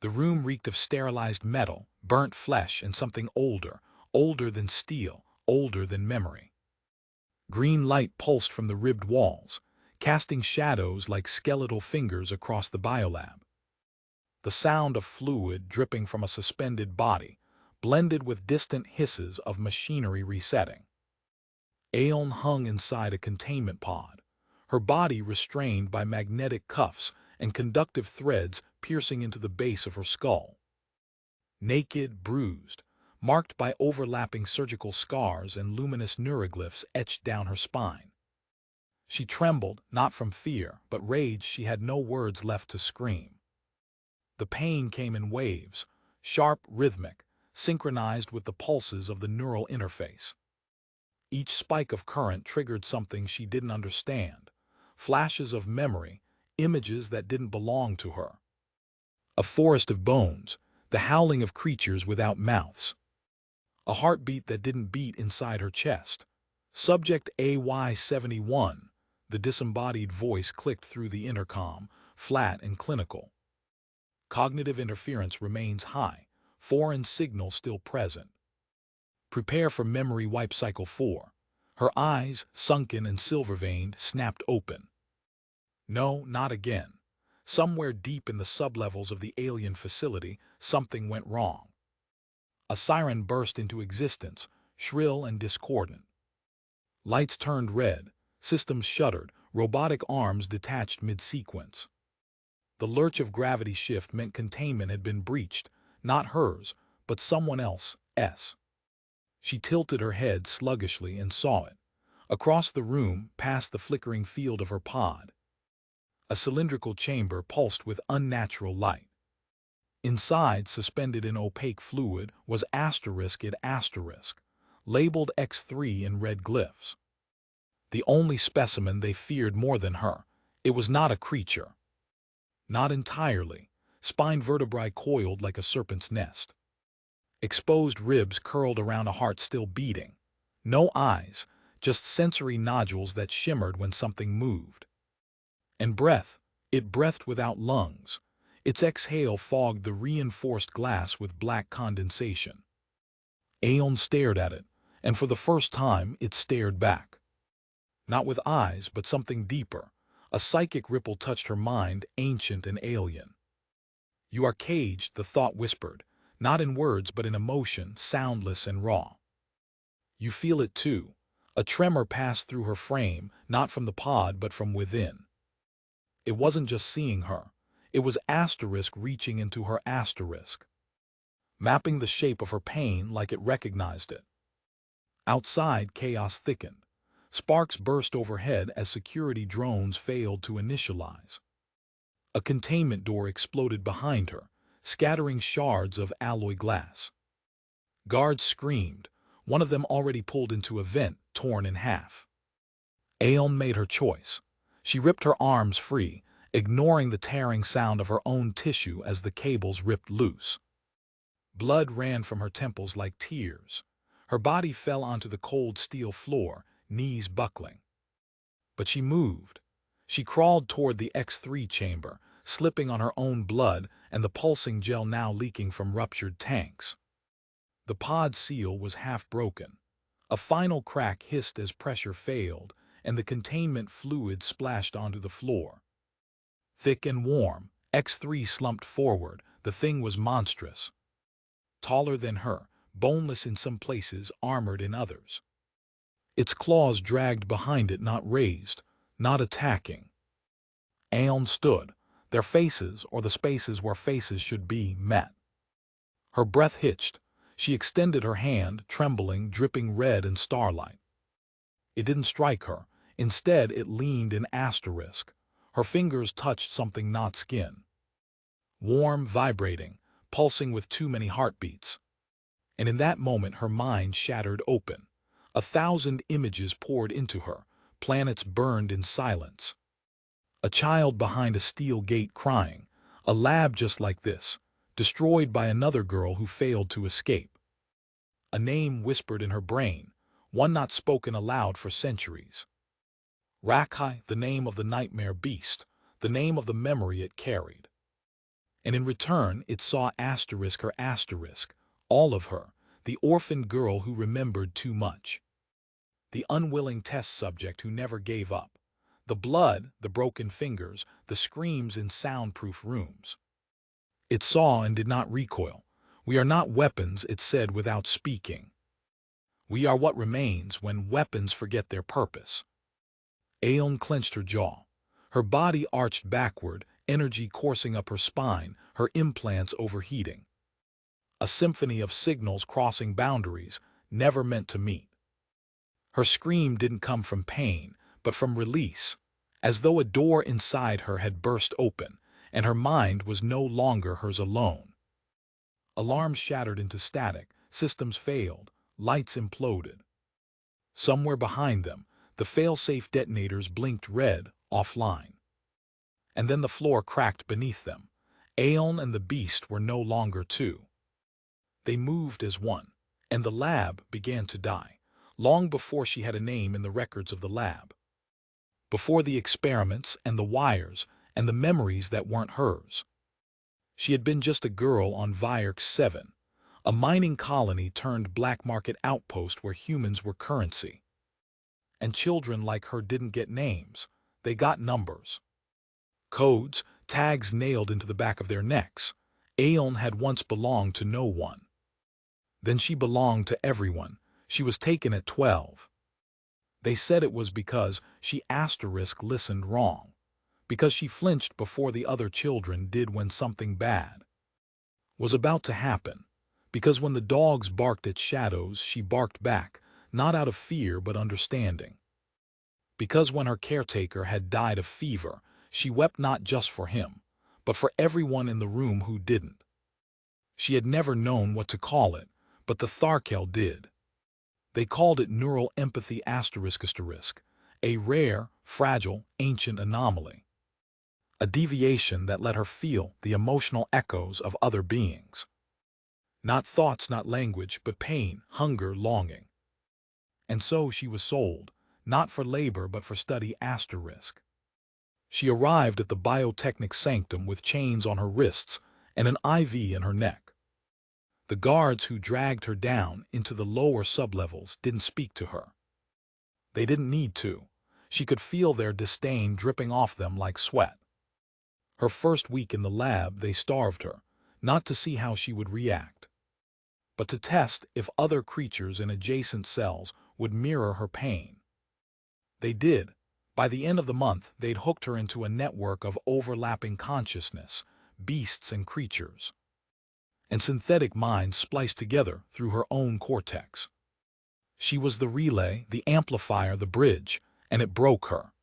The room reeked of sterilized metal, burnt flesh, and something older, older than steel, older than memory. Green light pulsed from the ribbed walls, casting shadows like skeletal fingers across the biolab. The sound of fluid dripping from a suspended body blended with distant hisses of machinery resetting. Aeon hung inside a containment pod, her body restrained by magnetic cuffs and conductive threads piercing into the base of her skull. Naked, bruised, marked by overlapping surgical scars and luminous neuroglyphs etched down her spine. She trembled, not from fear, but rage. She had no words left to scream. The pain came in waves, sharp, rhythmic, synchronized with the pulses of the neural interface. Each spike of current triggered something she didn't understand, flashes of memory, images that didn't belong to her. A forest of bones, the howling of creatures without mouths. A heartbeat that didn't beat inside her chest. Subject AY-71, the disembodied voice clicked through the intercom, flat and clinical. Cognitive interference remains high, foreign signal still present. Prepare for memory wipe cycle 4. Her eyes, sunken and silver-veined, snapped open. No, not again. Somewhere deep in the sublevels of the alien facility, something went wrong. A siren burst into existence, shrill and discordant. Lights turned red, systems shuddered, robotic arms detached mid-sequence. The lurch of gravity shift meant containment had been breached, not hers, but someone else's. She tilted her head sluggishly and saw it. Across the room, past the flickering field of her pod. A cylindrical chamber pulsed with unnatural light. Inside, suspended in opaque fluid, was ***, labeled X3 in red glyphs. The only specimen they feared more than her. It was not a creature. Not entirely. Spine vertebrae coiled like a serpent's nest. Exposed ribs curled around a heart still beating. No eyes, just sensory nodules that shimmered when something moved. And breath, it breathed without lungs. Its exhale fogged the reinforced glass with black condensation. Aeon stared at it, and for the first time it stared back. Not with eyes, but something deeper. A psychic ripple touched her mind, ancient and alien. "You are caged," the thought whispered, not in words but in emotion, soundless and raw. You feel it too. A tremor passed through her frame, not from the pod but from within. It wasn't just seeing her. It was asterisk reaching into her asterisk, mapping the shape of her pain like it recognized it. Outside, chaos thickened. Sparks burst overhead as security drones failed to initialize. A containment door exploded behind her, scattering shards of alloy glass. Guards screamed, one of them already pulled into a vent, torn in half. Aeon made her choice. She ripped her arms free, ignoring the tearing sound of her own tissue as the cables ripped loose. Blood ran from her temples like tears. Her body fell onto the cold steel floor, knees buckling. But she moved. She crawled toward the X3 chamber, slipping on her own blood and the pulsing gel now leaking from ruptured tanks. The pod seal was half broken. A final crack hissed as pressure failed, and the containment fluid splashed onto the floor. Thick and warm, X3 slumped forward. The thing was monstrous. Taller than her, boneless in some places, armored in others. Its claws dragged behind it, not raised, not attacking. Aeon stood, their faces, or the spaces where faces should be, met. Her breath hitched. She extended her hand, trembling, dripping red and starlight. It didn't strike her. Instead, it leaned in asterisk. Her fingers touched something not skin. Warm, vibrating, pulsing with too many heartbeats. And in that moment her mind shattered open. 1,000 images poured into her, planets burned in silence. A child behind a steel gate crying, a lab just like this, destroyed by another girl who failed to escape. A name whispered in her brain, one not spoken aloud for centuries. Rakai, the name of the nightmare beast, the name of the memory it carried. And in return it saw asterisk her asterisk, all of her, the orphan girl who remembered too much, the unwilling test subject who never gave up, the blood, the broken fingers, the screams in soundproof rooms. It saw and did not recoil. We are not weapons, it said without speaking. We are what remains when weapons forget their purpose. Aeon clenched her jaw. Her body arched backward, energy coursing up her spine, her implants overheating. A symphony of signals crossing boundaries, never meant to meet. Her scream didn't come from pain, but from release, as though a door inside her had burst open, and her mind was no longer hers alone. Alarms shattered into static, systems failed, lights imploded. Somewhere behind them, the fail-safe detonators blinked red, offline. And then the floor cracked beneath them. Aeon and the beast were no longer two. They moved as one, and the lab began to die, long before she had a name in the records of the lab. Before the experiments and the wires and the memories that weren't hers. She had been just a girl on Vierx 7, a mining colony turned black market outpost where humans were currency. And children like her didn't get names, they got numbers. Codes, tags nailed into the back of their necks. Aeon had once belonged to no one. Then she belonged to everyone. She was taken at 12. They said it was because she listened wrong, because she flinched before the other children did when something bad was about to happen, because when the dogs barked at shadows, she barked back, not out of fear but understanding. Because when her caretaker had died of fever, she wept not just for him, but for everyone in the room who didn't. She had never known what to call it, but the Tharkel did. They called it neural empathy asterisk, a rare, fragile, ancient anomaly. A deviation that let her feel the emotional echoes of other beings. Not thoughts, not language, but pain, hunger, longing. And so she was sold, not for labor but for study asterisk. She arrived at the biotechnic sanctum with chains on her wrists and an IV in her neck. The guards who dragged her down into the lower sublevels didn't speak to her. They didn't need to. She could feel their disdain dripping off them like sweat. Her first week in the lab, they starved her, not to see how she would react, but to test if other creatures in adjacent cells would mirror her pain. They did. By the end of the month, they'd hooked her into a network of overlapping consciousness, beasts and creatures, and synthetic minds spliced together through her own cortex. She was the relay, the amplifier, the bridge, and it broke her.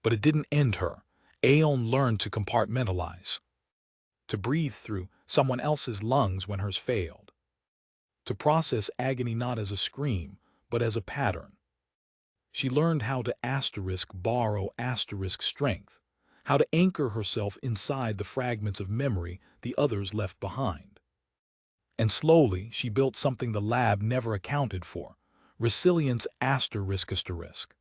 But it didn't end her. Aeon learned to compartmentalize, to breathe through someone else's lungs when hers failed, to process agony not as a scream, but as a pattern. She learned how to borrow strength, how to anchor herself inside the fragments of memory the others left behind. And slowly she built something the lab never accounted for, resilience asterisk.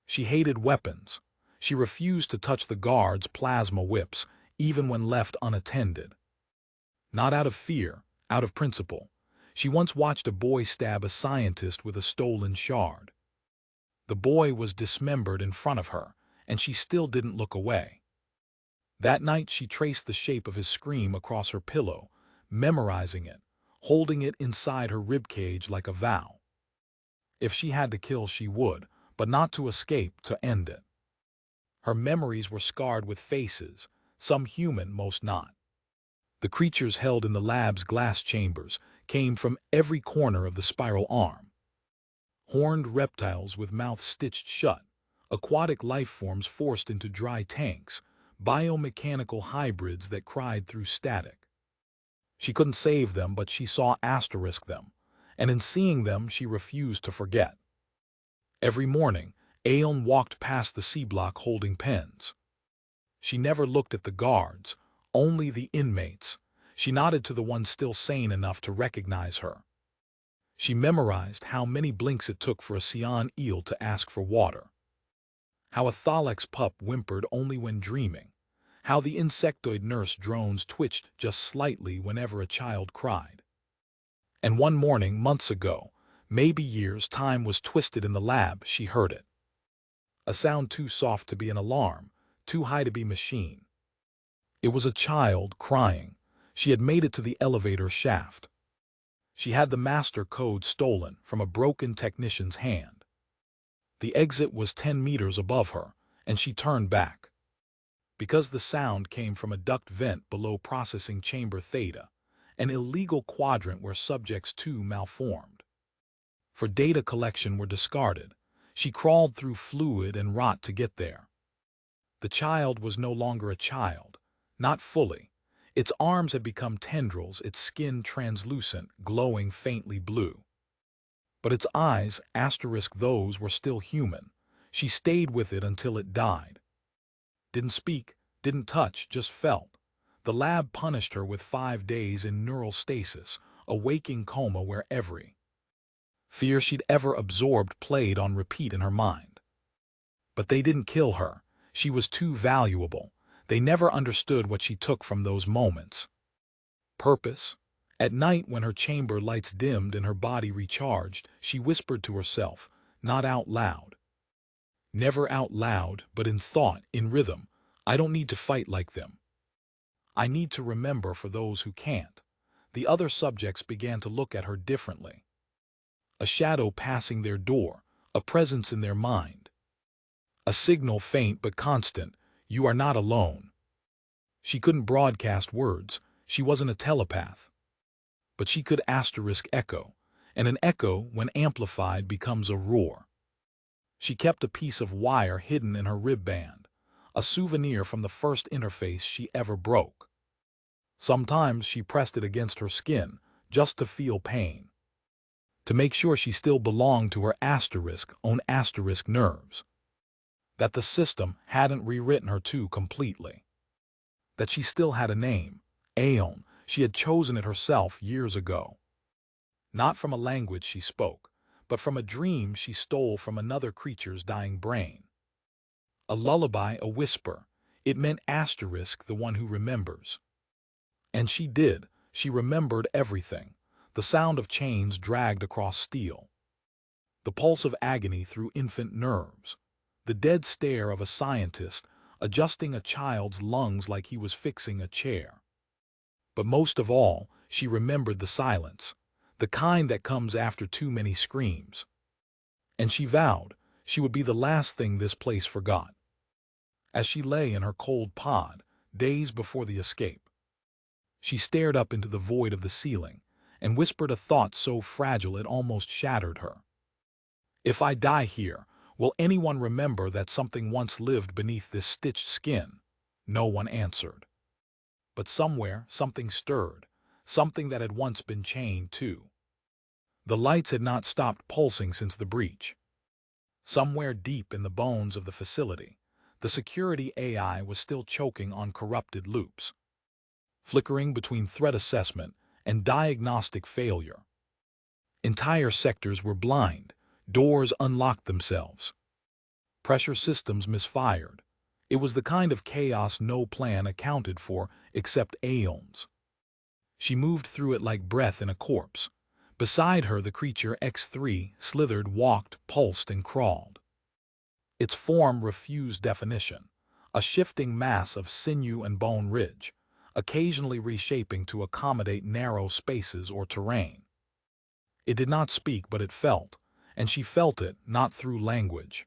She hated weapons. She refused to touch the guards' plasma whips, even when left unattended. Not out of fear, out of principle. She once watched a boy stab a scientist with a stolen shard. The boy was dismembered in front of her, and she still didn't look away. That night she traced the shape of his scream across her pillow, memorizing it, holding it inside her ribcage like a vow. If she had to kill, she would, but not to escape, to end it. Her memories were scarred with faces, some human, most not. The creatures held in the lab's glass chambers came from every corner of the spiral arm. Horned reptiles with mouths stitched shut, aquatic life forms forced into dry tanks, biomechanical hybrids that cried through static. She couldn't save them, but she saw them, and in seeing them she refused to forget. Every morning, Aeon walked past the C-block holding pens. She never looked at the guards, only the inmates. She nodded to the one still sane enough to recognize her. She memorized how many blinks it took for a Cyan eel to ask for water, how a Thalax pup whimpered only when dreaming, how the insectoid nurse drones twitched just slightly whenever a child cried. And one morning, months ago, maybe years, time was twisted in the lab, she heard it. A sound too soft to be an alarm, too high to be machine. It was a child crying. She had made it to the elevator shaft. She had the master code stolen from a broken technician's hand. The exit was 10 meters above her, and she turned back. Because the sound came from a duct vent below processing chamber theta, an illegal quadrant where subjects too malformed. For data collection were discarded. She crawled through fluid and rot to get there. The child was no longer a child, not fully. Its arms had become tendrils, its skin translucent, glowing faintly blue. But its eyes, those were still human. She stayed with it until it died. Didn't speak, didn't touch, just felt. The lab punished her with 5 days in neural stasis, a waking coma where every fear she'd ever absorbed played on repeat in her mind. But they didn't kill her. She was too valuable. They never understood what she took from those moments. Purpose. At night, when her chamber lights dimmed and her body recharged, she whispered to herself, not out loud. Never out loud, but in thought, in rhythm, I don't need to fight like them. I need to remember for those who can't. The other subjects began to look at her differently. A shadow passing their door, a presence in their mind. A signal faint but constant, you are not alone. She couldn't broadcast words, she wasn't a telepath. But she could echo, and an echo, when amplified, becomes a roar. She kept a piece of wire hidden in her rib band, a souvenir from the first interface she ever broke. Sometimes she pressed it against her skin, just to feel pain. To make sure she still belonged to her own nerves. That the system hadn't rewritten her too completely. That she still had a name, Aeon. She had chosen it herself years ago. Not from a language she spoke, but from a dream she stole from another creature's dying brain. A lullaby, a whisper. It meant the one who remembers. And she did. She remembered everything. The sound of chains dragged across steel. The pulse of agony through infant nerves. The dead stare of a scientist adjusting a child's lungs like he was fixing a chair. But most of all, she remembered the silence, the kind that comes after too many screams. And she vowed she would be the last thing this place forgot. As she lay in her cold pod, days before the escape, she stared up into the void of the ceiling and whispered a thought so fragile it almost shattered her. If I die here, will anyone remember that something once lived beneath this stitched skin? No one answered. But somewhere, something stirred, something that had once been chained too. The lights had not stopped pulsing since the breach. Somewhere deep in the bones of the facility, the security AI was still choking on corrupted loops, flickering between threat assessment and diagnostic failure. Entire sectors were blind, doors unlocked themselves. Pressure systems misfired. It was the kind of chaos no plan accounted for except Aeon's. She moved through it like breath in a corpse. Beside her the creature X3 slithered, walked, pulsed, and crawled. Its form refused definition, a shifting mass of sinew and bone ridge, occasionally reshaping to accommodate narrow spaces or terrain. It did not speak, but it felt, and she felt it not through language,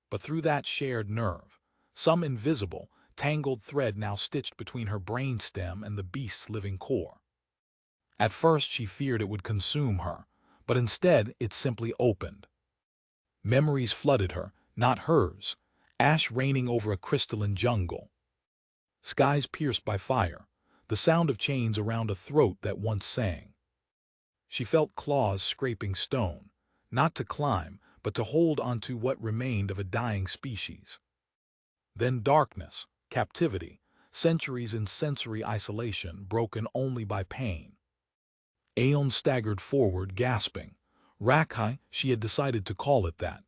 but through that shared nerve, some invisible, tangled thread now stitched between her brainstem and the beast's living core. At first she feared it would consume her, but instead it simply opened. Memories flooded her, not hers, ash raining over a crystalline jungle. Skies pierced by fire, the sound of chains around a throat that once sang. She felt claws scraping stone, not to climb, but to hold onto what remained of a dying species. Then darkness, captivity, centuries in sensory isolation broken only by pain. Aeon staggered forward, gasping. Rakai, she had decided to call it that.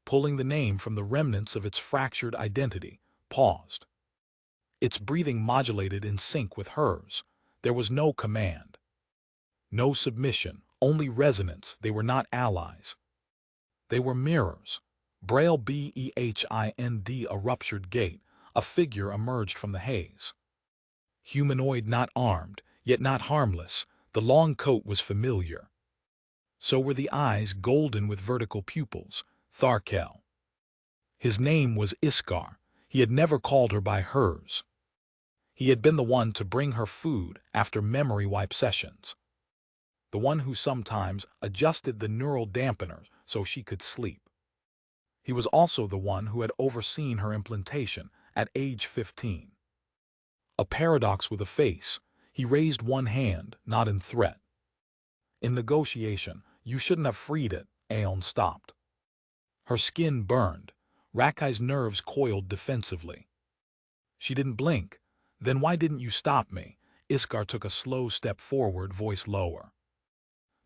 Pulling the name from the remnants of its fractured identity, paused. its breathing modulated in sync with hers. There was no command, no submission, only resonance. They were not allies. They were mirrors. Braille behind a ruptured gate, a figure emerged from the haze. Humanoid, not armed, yet not harmless. The long coat was familiar. So were the eyes, golden with vertical pupils. Tharkel. His name was Iskar. He had never called her by hers. He had been the one to bring her food after memory wipe sessions. The one who sometimes adjusted the neural dampeners so she could sleep. He was also the one who had overseen her implantation at age 15. A paradox with a face. He raised one hand, not in threat. In negotiation, you shouldn't have freed it. Aeon stopped. Her skin burned. Rakai's nerves coiled defensively. She didn't blink. Then why didn't you stop me? Iskar took a slow step forward, voice lower.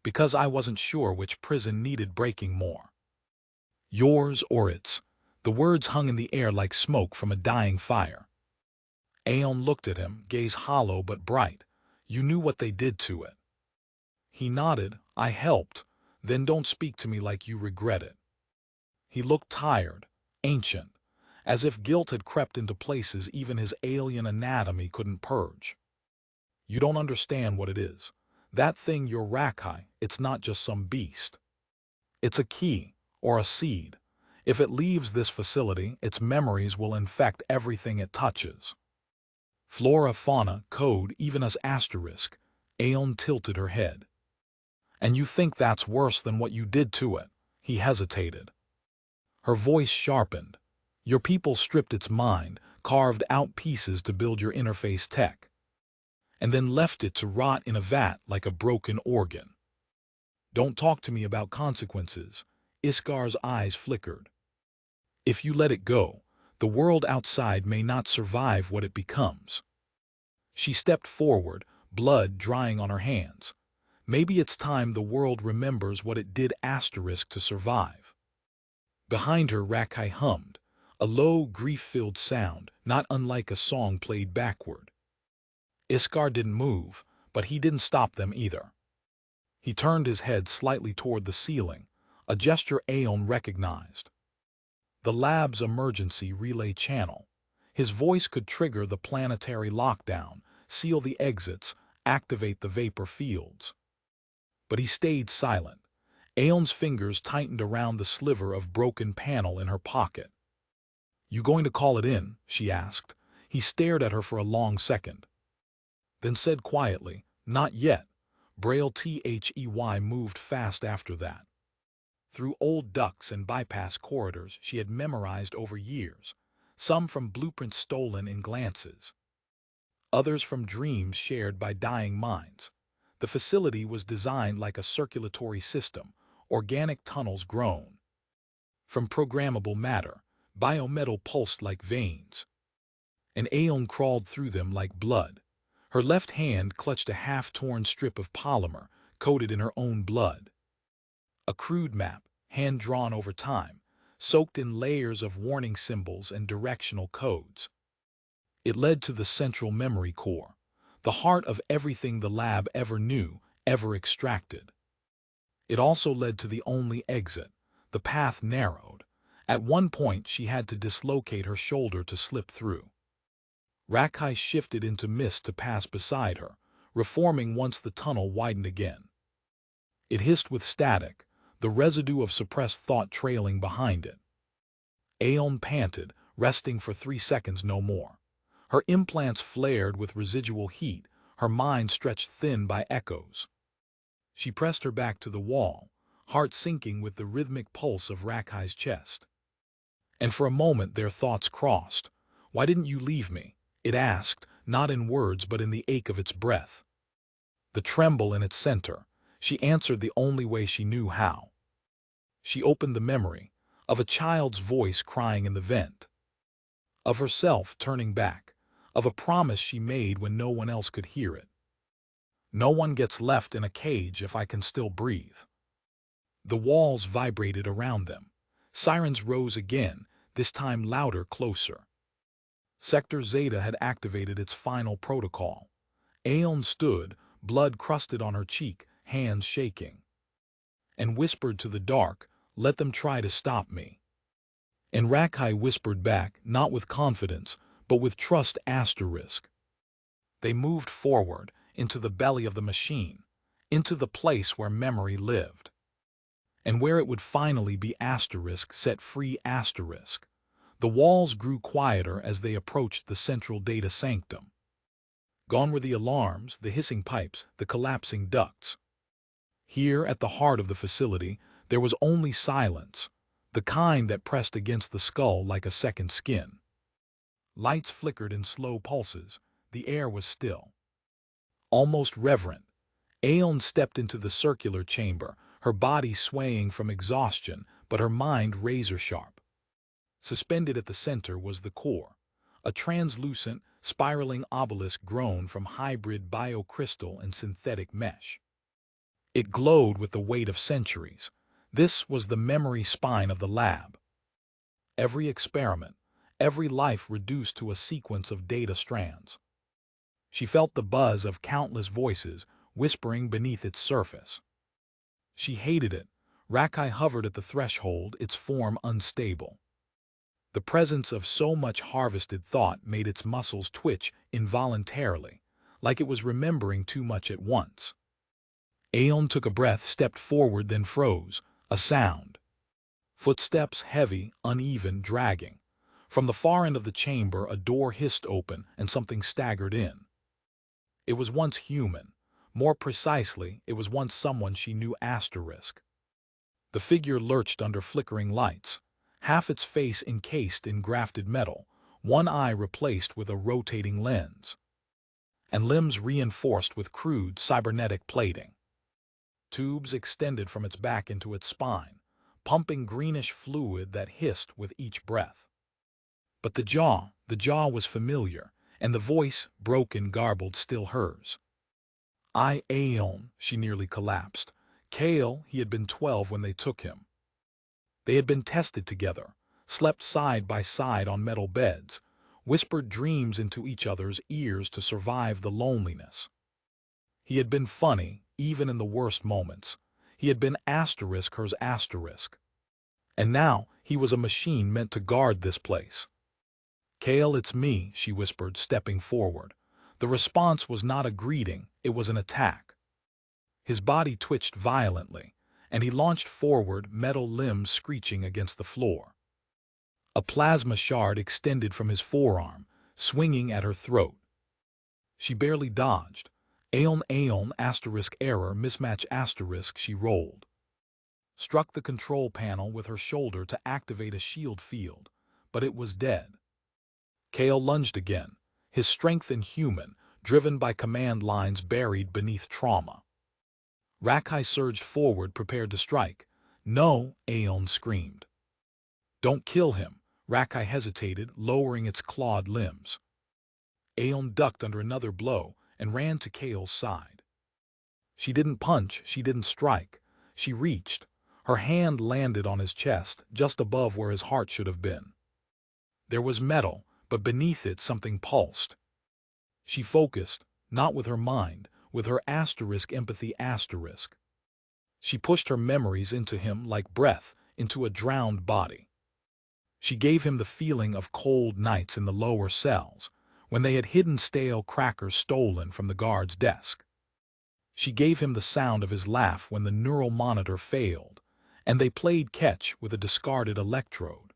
Because I wasn't sure which prison needed breaking more. Yours or its. The words hung in the air like smoke from a dying fire. Aeon looked at him, gaze hollow but bright. You knew what they did to it. He nodded. I helped. Then don't speak to me like you regret it. He looked tired, ancient, as if guilt had crept into places even his alien anatomy couldn't purge. You don't understand what it is. That thing you're Rakai, it's not just some beast. It's a key, or a seed. If it leaves this facility, its memories will infect everything it touches. Flora, fauna, code, even as asterisk. Aeon tilted her head. And you think that's worse than what you did to it? He hesitated. Her voice sharpened. Your people stripped its mind, carved out pieces to build your interface tech, and then left it to rot in a vat like a broken organ. Don't talk to me about consequences. Iskar's eyes flickered. If you let it go, the world outside may not survive what it becomes. She stepped forward, blood drying on her hands. Maybe it's time the world remembers what it did asterisk to survive. Behind her, Rakai hummed, a low, grief-filled sound, not unlike a song played backward. Iskar didn't move, but he didn't stop them either. He turned his head slightly toward the ceiling, a gesture Aeon recognized. The lab's emergency relay channel. His voice could trigger the planetary lockdown, seal the exits, activate the vapor fields. But he stayed silent. Aeon's fingers tightened around the sliver of broken panel in her pocket. You going to call it in? She asked. He stared at her for a long second, then said quietly, not yet. Braille THEY moved fast after that. Through old ducts and bypass corridors she had memorized over years, some from blueprints stolen in glances, others from dreams shared by dying minds. The facility was designed like a circulatory system, organic tunnels grown from programmable matter, biometal pulsed like veins. And Aeon crawled through them like blood. Her left hand clutched a half-torn strip of polymer, coated in her own blood. A crude map, hand-drawn over time, soaked in layers of warning symbols and directional codes. It led to the central memory core, the heart of everything the lab ever knew, ever extracted. It also led to the only exit. The path narrowed. At one point she had to dislocate her shoulder to slip through. Rakai shifted into mist to pass beside her, reforming once the tunnel widened again. It hissed with static, the residue of suppressed thought trailing behind it. Aeon panted, resting for 3 seconds no more. Her implants flared with residual heat, her mind stretched thin by echoes. She pressed her back to the wall, heart sinking with the rhythmic pulse of Rakai's chest. And for a moment their thoughts crossed. Why didn't you leave me? It asked, not in words but in the ache of its breath. The tremble in its center. She answered the only way she knew how. She opened the memory of a child's voice crying in the vent, of herself turning back, of a promise she made when no one else could hear it. No one gets left in a cage if I can still breathe. The walls vibrated around them. Sirens rose again, this time louder, closer. Sector Zeta had activated its final protocol. Aeon stood, blood crusted on her cheek, hands shaking, and whispered to the dark, "Let them try to stop me." And Rakai whispered back, not with confidence, but with trust asterisk. They moved forward, into the belly of the machine, into the place where memory lived, and where it would finally be asterisk set free asterisk. The walls grew quieter as they approached the central data sanctum. Gone were the alarms, the hissing pipes, the collapsing ducts. Here, at the heart of the facility, there was only silence, the kind that pressed against the skull like a second skin. Lights flickered in slow pulses. The air was still. Almost reverent, Aeon stepped into the circular chamber, her body swaying from exhaustion, but her mind razor-sharp. Suspended at the center was the core, a translucent, spiraling obelisk grown from hybrid biocrystal and synthetic mesh. It glowed with the weight of centuries. This was the memory spine of the lab. Every experiment, every life reduced to a sequence of data strands. She felt the buzz of countless voices whispering beneath its surface. She hated it. Rakai hovered at the threshold, its form unstable. The presence of so much harvested thought made its muscles twitch involuntarily, like it was remembering too much at once. Aeon took a breath, stepped forward, then froze. A sound. Footsteps, heavy, uneven, dragging. From the far end of the chamber, a door hissed open, and something staggered in. It was once human. More precisely, it was once someone she knew asterisk. The figure lurched under flickering lights, half its face encased in grafted metal, one eye replaced with a rotating lens, and limbs reinforced with crude cybernetic plating. Tubes extended from its back into its spine, pumping greenish fluid that hissed with each breath. But the jaw was familiar, and the voice, broken, garbled, still hers. Aeon, she nearly collapsed. Kale, he had been 12 when they took him. They had been tested together, slept side by side on metal beds, whispered dreams into each other's ears to survive the loneliness. He had been funny, even in the worst moments. He had been asterisk hers asterisk. And now he was a machine meant to guard this place. "Kale, it's me," she whispered, stepping forward. The response was not a greeting, it was an attack. His body twitched violently, and he launched forward, metal limbs screeching against the floor. A plasma shard extended from his forearm, swinging at her throat. She barely dodged. Aeon asterisk error mismatch asterisk. She rolled. Struck the control panel with her shoulder to activate a shield field, but it was dead. Kale lunged again, his strength inhuman, driven by command lines buried beneath trauma. Rakai surged forward, prepared to strike. "No," Aeon screamed. "Don't kill him." Rakai hesitated, lowering its clawed limbs. Aeon ducked under another blow and ran to Kale's side. She didn't punch, she didn't strike. She reached. Her hand landed on his chest, just above where his heart should have been. There was metal, but beneath it something pulsed. She focused, not with her mind, with her asterisk empathy asterisk. She pushed her memories into him like breath into a drowned body. She gave him the feeling of cold nights in the lower cells, when they had hidden stale crackers stolen from the guard's desk. She gave him the sound of his laugh when the neural monitor failed, and they played catch with a discarded electrode.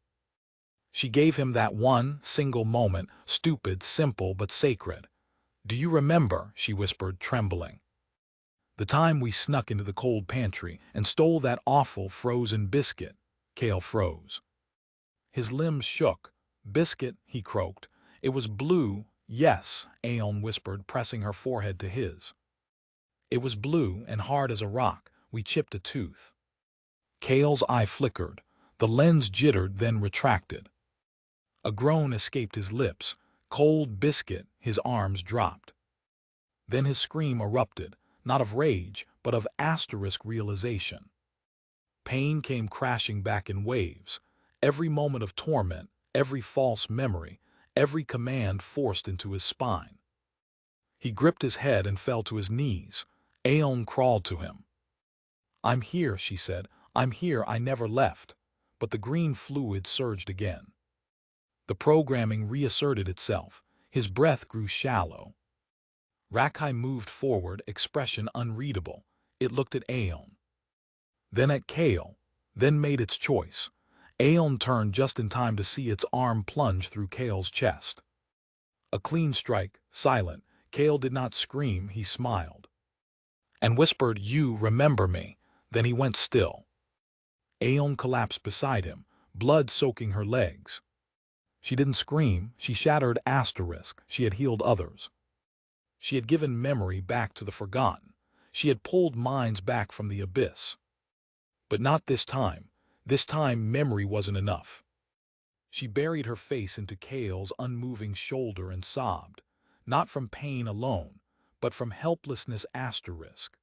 She gave him that one single moment, stupid, simple, but sacred. "Do you remember," she whispered, trembling, "the time we snuck into the cold pantry and stole that awful frozen biscuit?" Kale froze. His limbs shook. "Biscuit," he croaked. "It was blue." "Yes," Aeon whispered, pressing her forehead to his. "It was blue and hard as a rock. We chipped a tooth." Kale's eye flickered. The lens jittered, then retracted. A groan escaped his lips. "Cold biscuit." His arms dropped. Then his scream erupted, not of rage, but of asterisk realization. Pain came crashing back in waves. Every moment of torment, every false memory, every command forced into his spine. He gripped his head and fell to his knees. Aeon crawled to him. "I'm here," she said. "I'm here, I never left." But the green fluid surged again. The programming reasserted itself. His breath grew shallow. Rakai moved forward, expression unreadable. It looked at Aeon, then at Kale, then made its choice. Aeon turned just in time to see its arm plunge through Kale's chest. A clean strike, silent. Kale did not scream, he smiled. And whispered, "You remember me." Then he went still. Aeon collapsed beside him, blood soaking her legs. She didn't scream, she shattered asterisk. She had healed others. She had given memory back to the forgotten. She had pulled minds back from the abyss. But not this time. This time memory wasn't enough. She buried her face into Kale's unmoving shoulder and sobbed, not from pain alone, but from helplessness asterisk.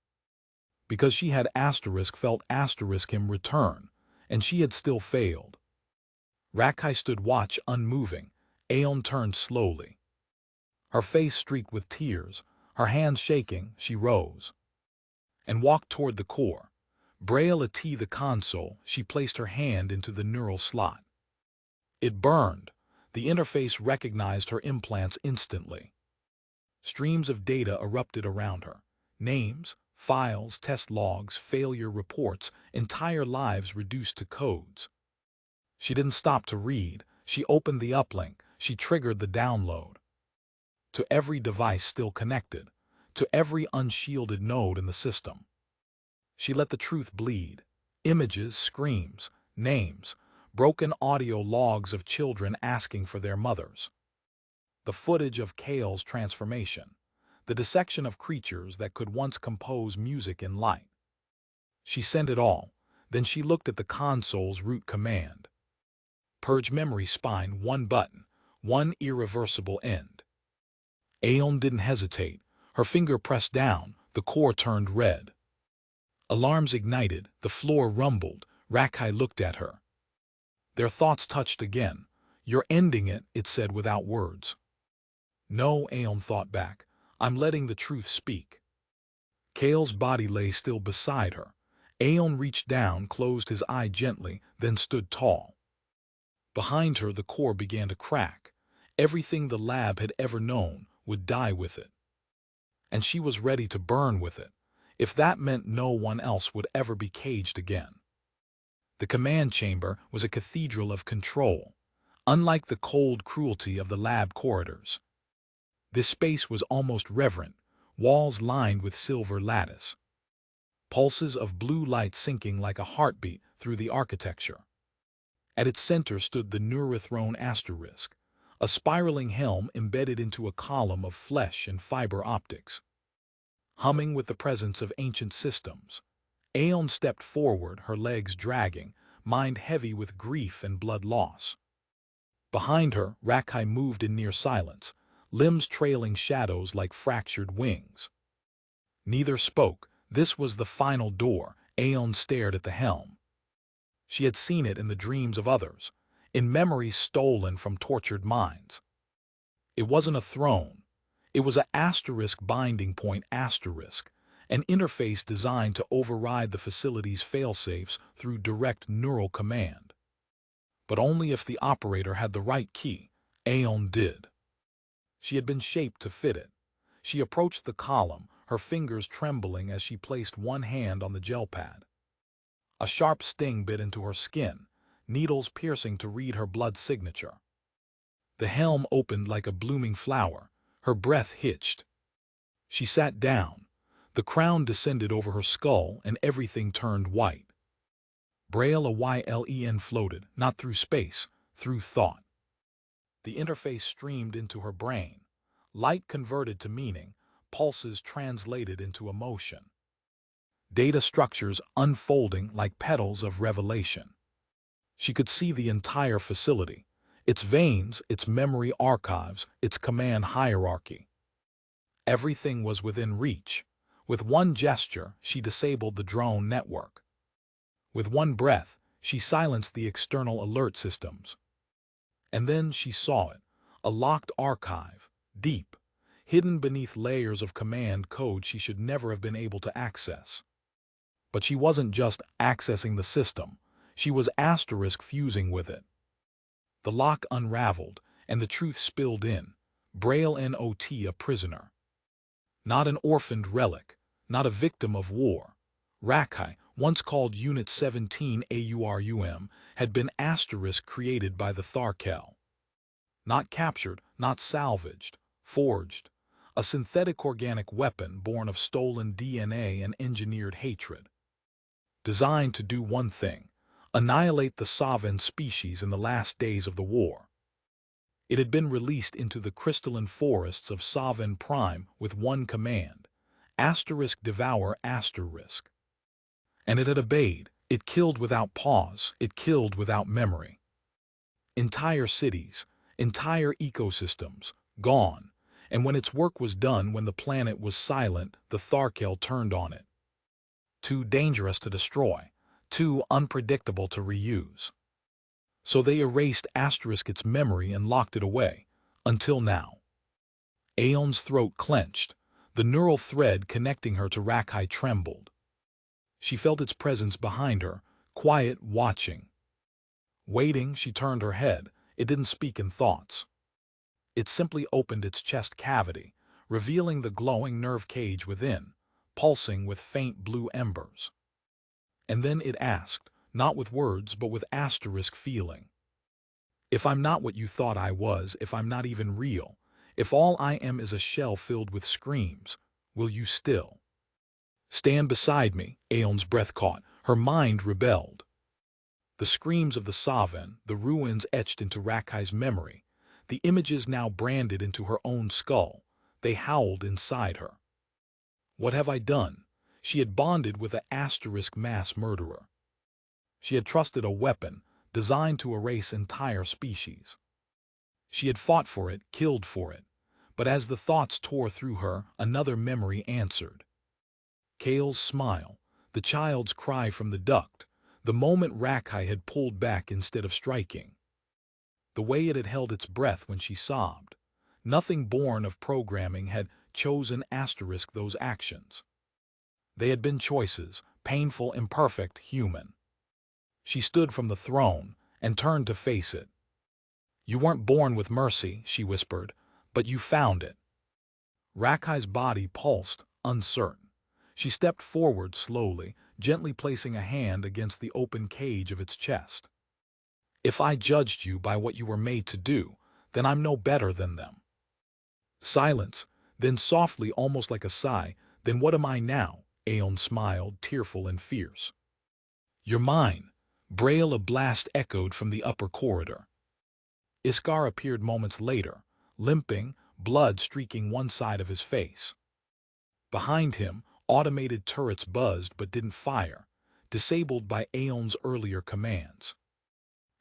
Because she had asterisk felt asterisk him return, and she had still failed. Rakai stood watch unmoving. Aeon turned slowly. Her face streaked with tears, her hands shaking, she rose and walked toward the core. Braille at the console, she placed her hand into the neural slot. It burned. The interface recognized her implants instantly. Streams of data erupted around her. Names, files, test logs, failure reports, entire lives reduced to codes. She didn't stop to read. She opened the uplink. She triggered the download. To every device still connected, to every unshielded node in the system. She let the truth bleed. Images, screams, names, broken audio logs of children asking for their mothers. The footage of Kale's transformation, the dissection of creatures that could once compose music in light. She sent it all, then she looked at the console's root command. Purge memory spine, one button, one irreversible end. Aeon didn't hesitate. Her finger pressed down, the core turned red. Alarms ignited, the floor rumbled. Rakai looked at her. Their thoughts touched again. "You're ending it," it said without words. "No," Aeon thought back. "I'm letting the truth speak." Kale's body lay still beside her. Aeon reached down, closed his eye gently, then stood tall. Behind her, the core began to crack. Everything the lab had ever known would die with it. And she was ready to burn with it, if that meant no one else would ever be caged again. The command chamber was a cathedral of control, unlike the cold cruelty of the lab corridors. This space was almost reverent, walls lined with silver lattice. Pulses of blue light sinking like a heartbeat through the architecture. At its center stood the Overthrow asterisk, a spiraling helm embedded into a column of flesh and fiber optics. Humming with the presence of ancient systems, Aeon stepped forward, her legs dragging, mind heavy with grief and blood loss. Behind her, Rakai moved in near silence, limbs trailing shadows like fractured wings. Neither spoke. This was the final door. Aeon stared at the helm. She had seen it in the dreams of others, in memories stolen from tortured minds. It wasn't a throne. It was an asterisk binding point asterisk, an interface designed to override the facility's failsafes through direct neural command. But only if the operator had the right key. Aeon did. She had been shaped to fit it. She approached the column, her fingers trembling as she placed one hand on the gel pad. A sharp sting bit into her skin, needles piercing to read her blood signature. The helm opened like a blooming flower. Her breath hitched. She sat down. The crown descended over her skull and everything turned white. Braille a YLEN floated, not through space, through thought. The interface streamed into her brain. Light converted to meaning, pulses translated into emotion. Data structures unfolding like petals of revelation. She could see the entire facility, its veins, its memory archives, its command hierarchy. Everything was within reach. With one gesture, she disabled the drone network. With one breath, she silenced the external alert systems. And then she saw it, A locked archive, deep, hidden beneath layers of command code she should never have been able to access. But she wasn't just accessing the system, she was asterisk fusing with it. The lock unraveled, and the truth spilled in. Braille Not a prisoner. Not an orphaned relic, not a victim of war. Rakai, once called Unit 17 AURUM, had been asterisk created by the Tharkel. Not captured, not salvaged, forged. A synthetic organic weapon born of stolen DNA and engineered hatred. Designed to do one thing: annihilate the Savan species in the last days of the war. It had been released into the crystalline forests of Savan Prime with one command: asterisk devour asterisk. And it had obeyed. It killed without pause. It killed without memory. Entire cities, entire ecosystems, gone. And when its work was done, when the planet was silent, the Tharkel turned on it. Too dangerous to destroy, too unpredictable to reuse. So they erased asterisk its memory and locked it away, until now. Aeon's throat clenched. The neural thread connecting her to Rakai trembled. She felt its presence behind her, quiet, watching. Waiting, she turned her head. It didn't speak in thoughts. It simply opened its chest cavity, revealing the glowing nerve cage within, pulsing with faint blue embers. And then it asked, not with words but with asterisk feeling. If I'm not what you thought I was, if I'm not even real, if all I am is a shell filled with screams, will you still stand beside me? Aeon's breath caught. Her mind rebelled. The screams of the Savan, the ruins etched into Rakai's memory, the images now branded into her own skull, they howled inside her. What have I done? She had bonded with an asterisk mass murderer. She had trusted a weapon designed to erase entire species. She had fought for it, killed for it. But as the thoughts tore through her, another memory answered. Kale's smile, the child's cry from the duct, the moment Rakai had pulled back instead of striking. The way it had held its breath when she sobbed. Nothing born of programming had chosen asterisk those actions. They had been choices, painful, imperfect, human. She stood from the throne and turned to face it. You weren't born with mercy, she whispered, but you found it. Rakai's body pulsed, uncertain. She stepped forward slowly, gently placing a hand against the open cage of its chest. If I judged you by what you were made to do, then I'm no better than them. Silence, then softly, almost like a sigh, then what am I now? Aeon smiled, tearful and fierce. You're mine. Braille a blast echoed from the upper corridor. Iskar appeared moments later, limping, blood streaking one side of his face. Behind him, automated turrets buzzed but didn't fire, disabled by Aeon's earlier commands.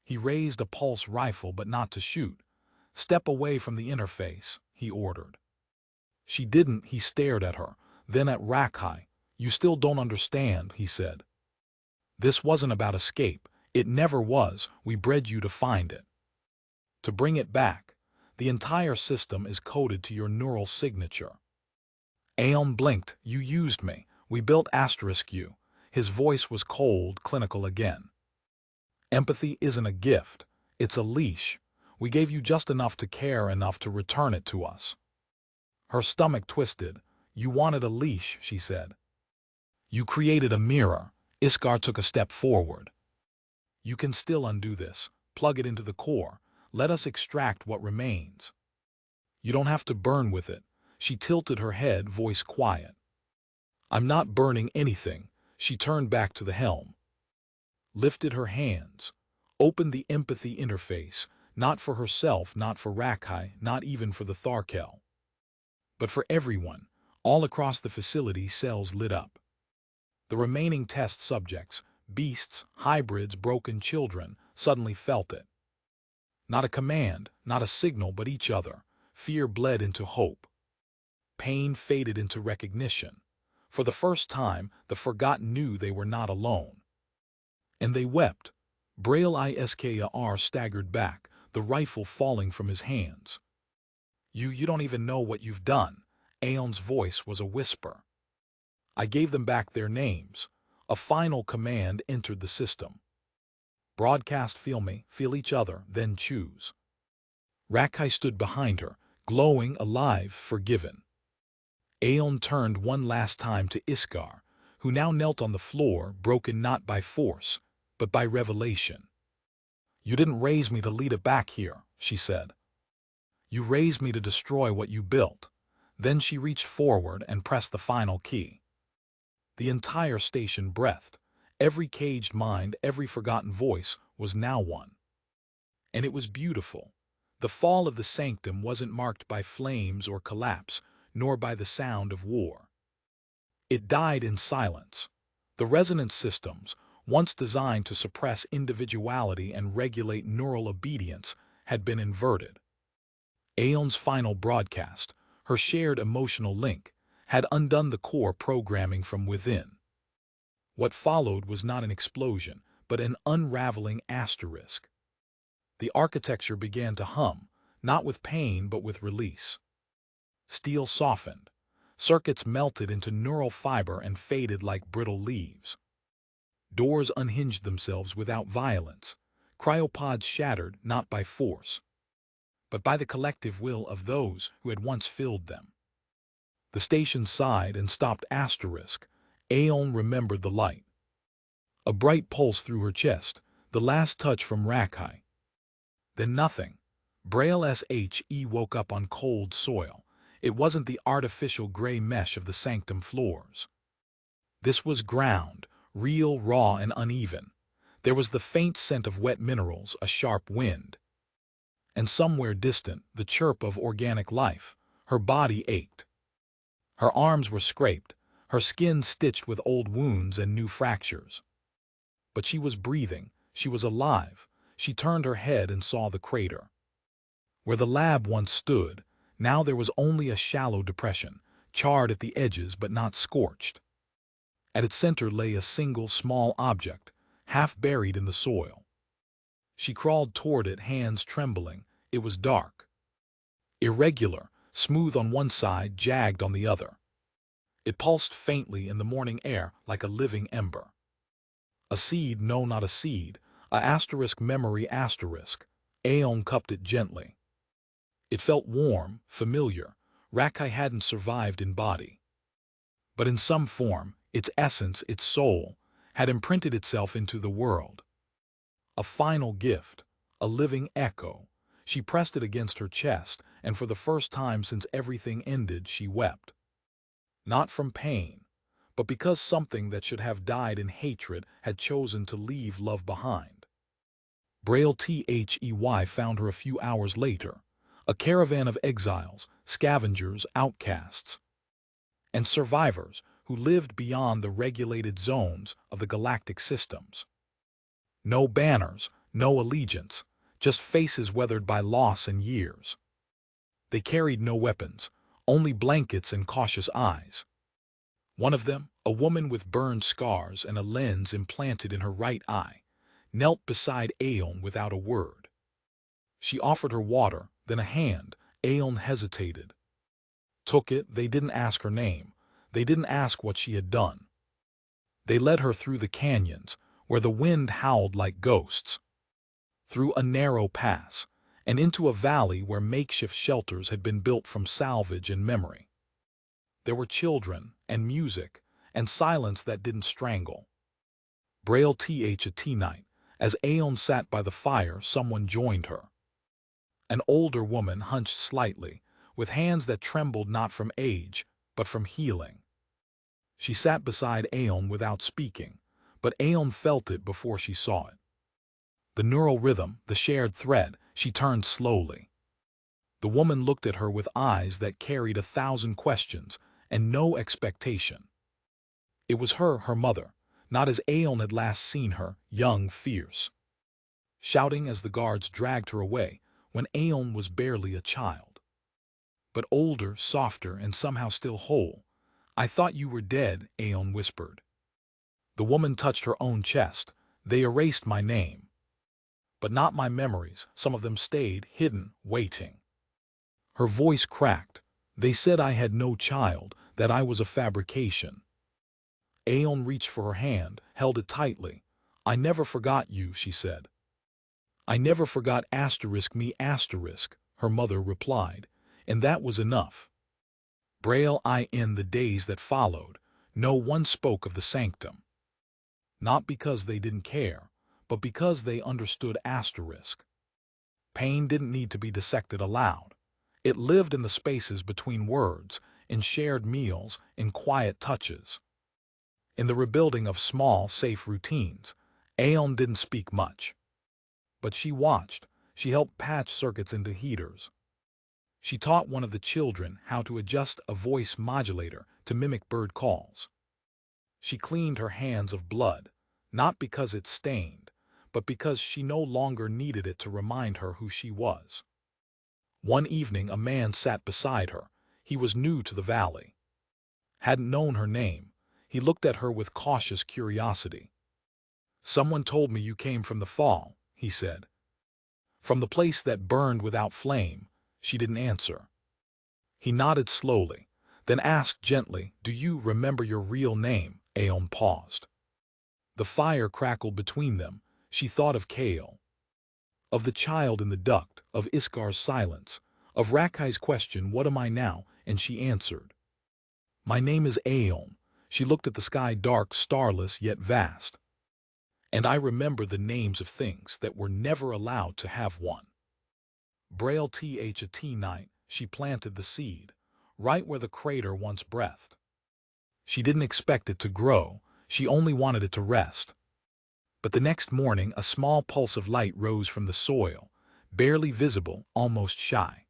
He raised a pulse rifle but not to shoot. Step away from the interface, he ordered. She didn't. He stared at her, then at Rakai. You still don't understand, he said. This wasn't about escape. It never was. We bred you to find it. To bring it back. The entire system is coded to your neural signature. Aeon blinked. You used me. We built asterisk you. His voice was cold, clinical again. Empathy isn't a gift. It's a leash. We gave you just enough to care enough to return it to us. Her stomach twisted. You wanted a leash, she said. You created a mirror. Iskar took a step forward. You can still undo this. Plug it into the core. Let us extract what remains. You don't have to burn with it. She tilted her head, voice quiet. I'm not burning anything. She turned back to the helm. Lifted her hands. Opened the empathy interface. Not for herself, not for Rakai, not even for the Tharkel. But for everyone. All across the facility, cells lit up. The remaining test subjects, beasts, hybrids, broken children, suddenly felt it. Not a command, not a signal, but each other. Fear bled into hope. Pain faded into recognition. For the first time, the forgotten knew they were not alone. And they wept. Braille Iskar staggered back, the rifle falling from his hands. You don't even know what you've done." Aeon's voice was a whisper. I gave them back their names. A final command entered the system. Broadcast feel me, feel each other, then choose. Rakai stood behind her, glowing, alive, forgiven. Aeon turned one last time to Iskar, who now knelt on the floor, broken not by force, but by revelation. "You didn't raise me to lead it back here," she said. "You raised me to destroy what you built." Then she reached forward and pressed the final key. The entire station breathed. Every caged mind, every forgotten voice was now one. And it was beautiful. The fall of the sanctum wasn't marked by flames or collapse, nor by the sound of war. It died in silence. The resonance systems, once designed to suppress individuality and regulate neural obedience, had been inverted. Aeon's final broadcast, her shared emotional link, had undone the core programming from within. What followed was not an explosion, but an unraveling asterisk. The architecture began to hum, not with pain but with release. Steel softened. Circuits melted into neural fiber and faded like brittle leaves. Doors unhinged themselves without violence. Cryopods shattered not by force, but by the collective will of those who had once filled them. The station sighed and stopped. Aeon remembered the light. A bright pulse through her chest, the last touch from Rakai. Then nothing. Braille SHE woke up on cold soil. It wasn't the artificial gray mesh of the sanctum floors. This was ground, real, raw, and uneven. There was the faint scent of wet minerals, a sharp wind. And somewhere distant, the chirp of organic life. Her body ached. Her arms were scraped, her skin stitched with old wounds and new fractures. But she was breathing, she was alive. She turned her head and saw the crater. Where the lab once stood, now there was only a shallow depression, charred at the edges but not scorched. At its center lay a single small object, half buried in the soil. She crawled toward it, hands trembling. It was dark. Irregular, smooth on one side, jagged on the other. It pulsed faintly in the morning air like a living ember. A seed, no, not a seed, memory. Aeon cupped it gently. It felt warm, familiar. Rakai hadn't survived in body. But in some form, its essence, its soul, had imprinted itself into the world. A final gift, a living echo. She pressed it against her chest, and for the first time since everything ended, she wept. Not from pain, but because something that should have died in hatred had chosen to leave love behind. Braille THEY found her a few hours later, a caravan of exiles, scavengers, outcasts, and survivors who lived beyond the regulated zones of the galactic systems. No banners, no allegiance, just faces weathered by loss and years. They carried no weapons, only blankets and cautious eyes. One of them, a woman with burned scars and a lens implanted in her right eye, knelt beside Aeon without a word. She offered her water, then a hand. Aeon hesitated. Took it. They didn't ask her name. They didn't ask what she had done. They led her through the canyons, where the wind howled like ghosts, through a narrow pass, and into a valley where makeshift shelters had been built from salvage and memory. There were children, and music, and silence that didn't strangle. Braille night. As Aeon sat by the fire, someone joined her. An older woman hunched slightly, with hands that trembled not from age, but from healing. She sat beside Aeon without speaking, but Aeon felt it before she saw it. The neural rhythm, the shared thread. She turned slowly. The woman looked at her with eyes that carried 1,000 questions and no expectation. It was her mother, not as Aeon had last seen her, young, fierce, shouting as the guards dragged her away when Aeon was barely a child. But older, softer, and somehow still whole. "I thought you were dead," Aeon whispered. The woman touched her own chest. "They erased my name. But not my memories. Some of them stayed, hidden, waiting." Her voice cracked. They said I had no child, that I was a fabrication. Aeon reached for her hand, held it tightly. I never forgot you, she said. I never forgot me, her mother replied, and that was enough. Braille in the days that followed, no one spoke of the sanctum. Not because they didn't care, but because they understood asterisk. Pain didn't need to be dissected aloud. It lived in the spaces between words, in shared meals, in quiet touches. In the rebuilding of small, safe routines, Aeon didn't speak much. But she watched. She helped patch circuits into heaters. She taught one of the children how to adjust a voice modulator to mimic bird calls. She cleaned her hands of blood, not because it stained, but because she no longer needed it to remind her who she was. One evening a man sat beside her. He was new to the valley. Hadn't known her name. He looked at her with cautious curiosity. Someone told me you came from the fall, he said. From the place that burned without flame. She didn't answer. He nodded slowly, then asked gently, do you remember your real name? Aeon paused. The fire crackled between them. She thought of Kale, of the child in the duct, of Iskar's silence, of Rakkai's question, what am I now? And she answered. My name is Aeon. She looked at the sky, dark, starless, yet vast. And I remember the names of things that were never allowed to have one. Braille night, she planted the seed, right where the crater once breathed. She didn't expect it to grow, she only wanted it to rest. But the next morning a small pulse of light rose from the soil, barely visible, almost shy.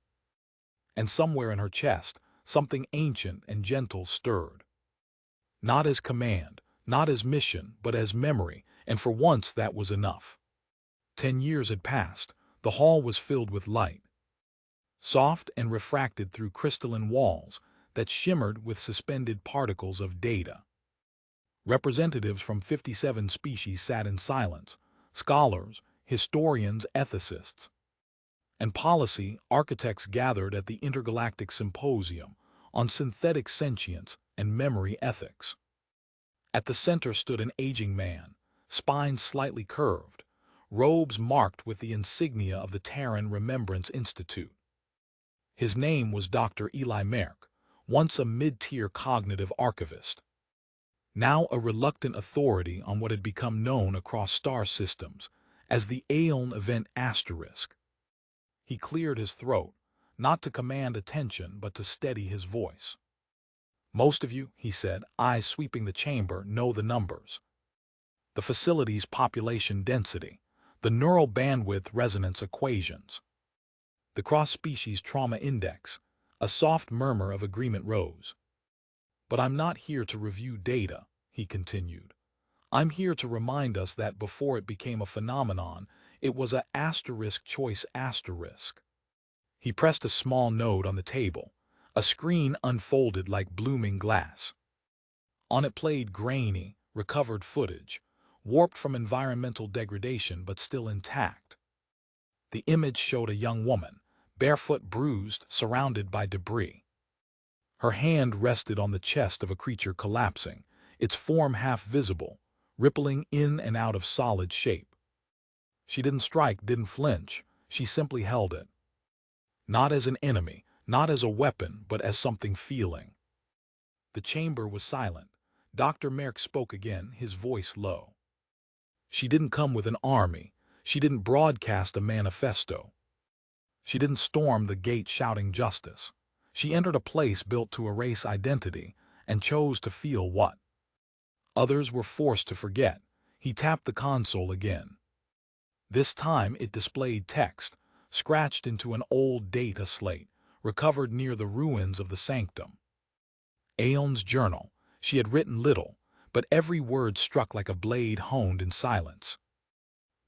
And somewhere in her chest, something ancient and gentle stirred. Not as command, not as mission, but as memory, and for once that was enough. 10 years had passed. The hall was filled with light, soft and refracted through crystalline walls that shimmered with suspended particles of data. Representatives from 57 species sat in silence, scholars, historians, ethicists. And policy architects gathered at the Intergalactic Symposium on Synthetic Sentience and Memory Ethics. At the center stood an aging man, spine slightly curved, robes marked with the insignia of the Terran Remembrance Institute. His name was Dr. Eli Merck, once a mid-tier cognitive archivist, now a reluctant authority on what had become known across star systems as the Aeon Event Asterisk. He cleared his throat, not to command attention but to steady his voice. Most of you, he said, eyes sweeping the chamber, know the numbers. The facility's population density, the neural bandwidth resonance equations, the cross-species trauma index. A soft murmur of agreement rose. But I'm not here to review data, he continued. I'm here to remind us that before it became a phenomenon, it was a asterisk choice asterisk. He pressed a small node on the table. A screen unfolded like blooming glass. On it played grainy, recovered footage, warped from environmental degradation but still intact. The image showed a young woman, barefoot, bruised, surrounded by debris. Her hand rested on the chest of a creature collapsing, its form half visible, rippling in and out of solid shape. She didn't strike, didn't flinch, she simply held it. Not as an enemy, not as a weapon, but as something feeling. The chamber was silent. Dr. Merck spoke again, his voice low. She didn't come with an army. She didn't broadcast a manifesto. She didn't storm the gate shouting justice. She entered a place built to erase identity and chose to feel what others were forced to forget. He tapped the console again. This time it displayed text, scratched into an old data slate, recovered near the ruins of the sanctum. Aeon's journal. She had written little, but every word struck like a blade honed in silence.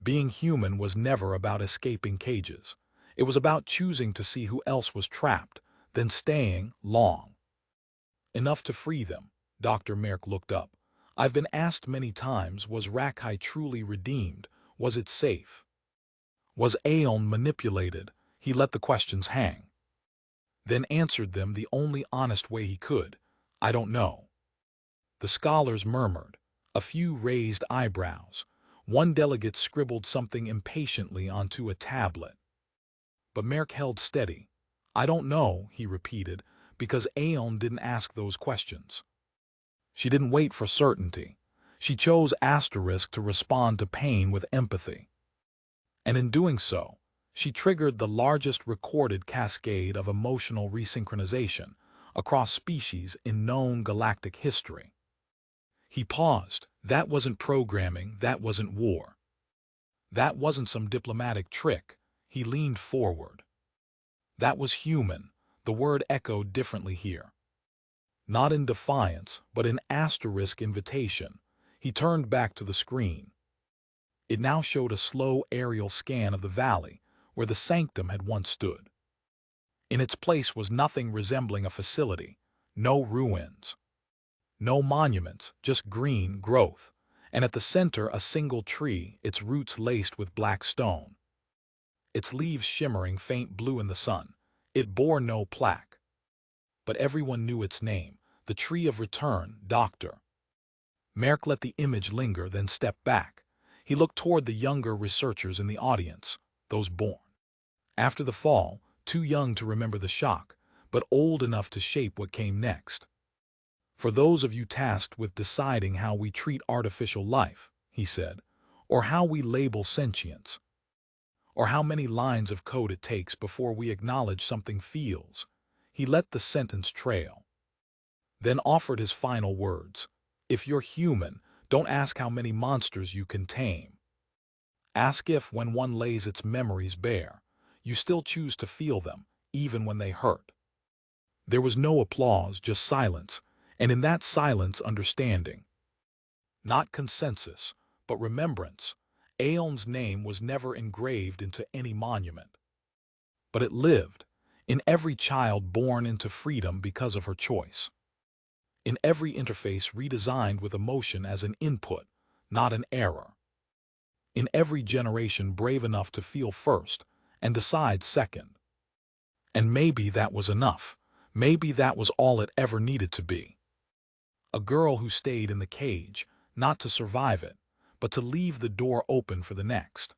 Being human was never about escaping cages. It was about choosing to see who else was trapped, then staying long enough to free them. Dr. Merck looked up. I've been asked many times, was Rakkai truly redeemed? Was it safe? Was Aeon manipulated? He let the questions hang. then answered them the only honest way he could. I don't know. The scholars murmured. A few raised eyebrows. One delegate scribbled something impatiently onto a tablet. But Merck held steady. I don't know, he repeated, because Aeon didn't ask those questions. She didn't wait for certainty. She chose asterisk to respond to pain with empathy. And in doing so, she triggered the largest recorded cascade of emotional resynchronization across species in known galactic history. He paused. That wasn't programming, that wasn't war. That wasn't some diplomatic trick. He leaned forward. That was human. The word echoed differently here. Not in defiance, but in asterisk invitation. He turned back to the screen. It now showed a slow aerial scan of the valley where the sanctum had once stood. In its place was nothing resembling a facility, no ruins, no monuments, just green growth, and at the center a single tree, its roots laced with black stone, its leaves shimmering faint blue in the sun. It bore no plaque. But everyone knew its name, the Tree of Return, Doctor. Merck let the image linger, then stepped back. He looked toward the younger researchers in the audience, those born after the fall, too young to remember the shock, but old enough to shape what came next. For those of you tasked with deciding how we treat artificial life, he said, or how we label sentience, or how many lines of code it takes before we acknowledge something feels, he let the sentence trail. Then offered his final words. If you're human, don't ask how many monsters you can tame. Ask if, when one lays its memories bare, you still choose to feel them, even when they hurt. There was no applause, just silence, and in that silence understanding. Not consensus, but remembrance. Aeon's name was never engraved into any monument. But it lived, in every child born into freedom because of her choice. In every interface redesigned with emotion as an input, not an error. In every generation brave enough to feel first and decide second. And maybe that was enough. Maybe that was all it ever needed to be. A girl who stayed in the cage, not to survive it, but to leave the door open for the next.